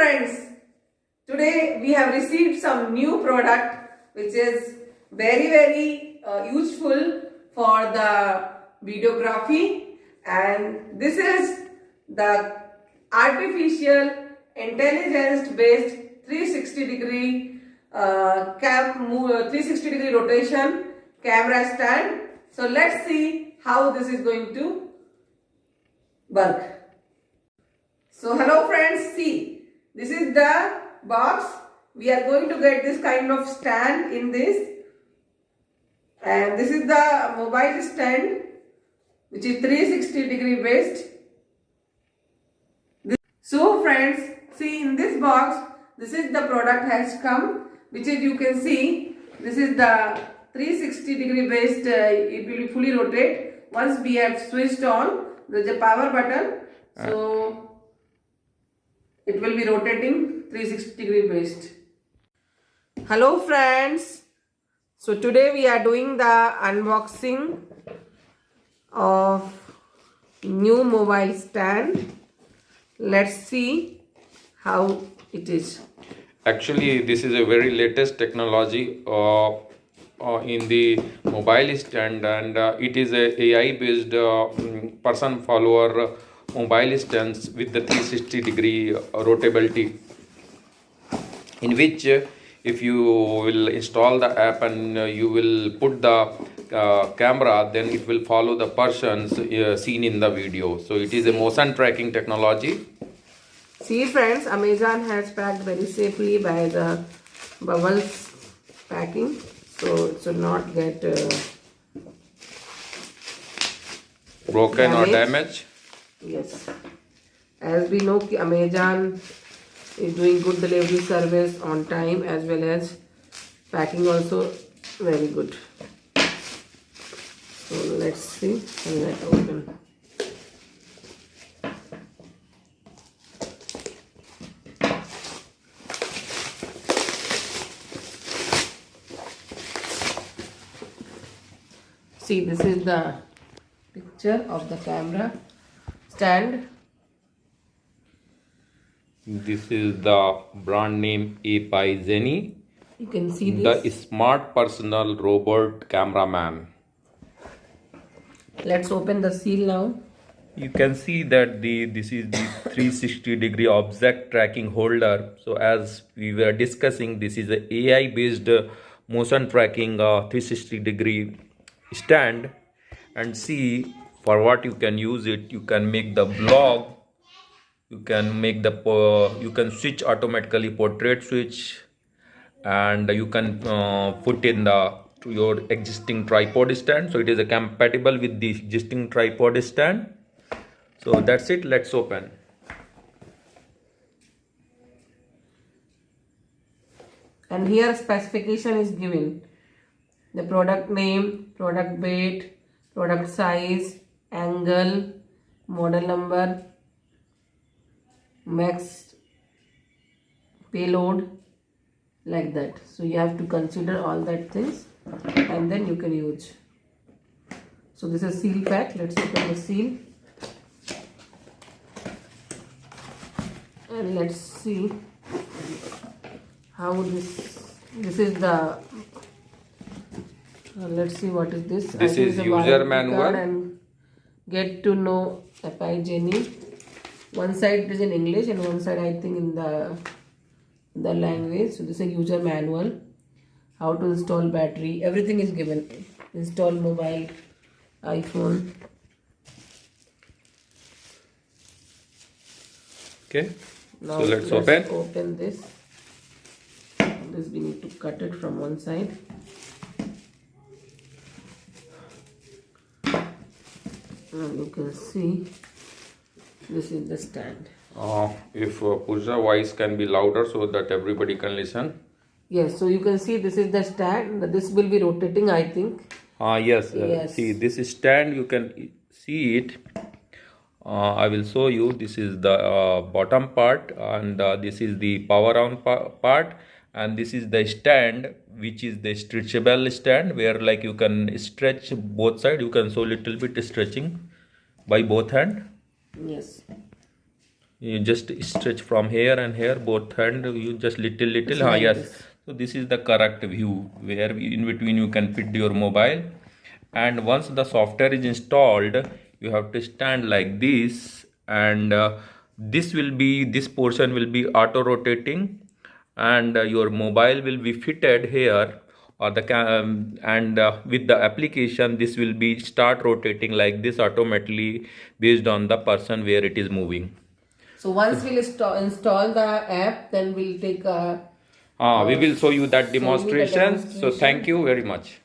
friends, today we have received some new product which is very useful for the videography, and this is the artificial intelligence based 360 degree 360 degree rotation camera stand. So let's see how this is going to work. So hello friends, see, this is the box. We are going to get this kind of stand in this, and this is the mobile stand which is 360 degree based. So friends, see, in this box, this is the product has come, which is, you can see, this is the 360 degree based, it will be fully rotate. Once we have switched on, there is a power button, so it will be rotating 360 degree based. Hello friends, so today we are doing the unboxing of new mobile stand. Let's see how it is. Actually, this is a very latest technology in the mobile stand, and it is a AI based person follower mobile stands with the 360 degree rotability, in which if you will install the app and you will put the camera, then it will follow the persons seen in the video. So it is a motion tracking technology. See friends, Amazon has packed very safely by the bubbles packing, so it should not get broken or damaged. Yes, as we know, Amazon is doing good delivery service on time, as well as packing also very good. So let's see, and let's open. See, this is the picture of the camera stand. This is the brand name Apai Genie. You can see this. The smart personal robot cameraman. Let's open the seal now. You can see that this is the 360 degree object tracking holder. So as we were discussing, this is a AI based motion tracking 360 degree stand. And see, for what you can use it, you can make the vlog, you can make the you can switch automatically portrait switch, and you can put in the to your existing tripod stand. So it is compatible with the existing tripod stand. So that's it. Let's open. And here specification is given: the product name, product weight, product size, angle, model number, max payload, like that. So you have to consider all that things, and then you can use. So this is seal pack. Let's open the seal and let's see how this is the let's see what is this. This is user manual and get to know Apai Genie. One side it is in English and one side I think in the language. So this is a user manual. How to install battery, everything is given. Install mobile, iPhone. Okay. Now so let's open this. This we need to cut it from one side. And you can see this is the stand. If Pooja voice can be louder so that everybody can listen. Yes, so you can see this is the stand. This will be rotating, I think. Yes. Yes. See, this is stand. You can see it. I will show you. This is the bottom part, and this is the power on part, and this is the stand, which is the stretchable stand, where like you can stretch both sides. You can show little bit stretching by both hand. Yes. You just stretch from here and here, both hand, you just little. like Yes. this. So this is the correct view where in between you can fit your mobile. And once the software is installed, you have to stand like this, and this portion will be auto rotating, and your mobile will be fitted here, or and with the application this will be start rotating like this automatically based on the person where it is moving. So once we'll install the app, then we'll take We will show you that show you the demonstration. So demonstration. thank you very much.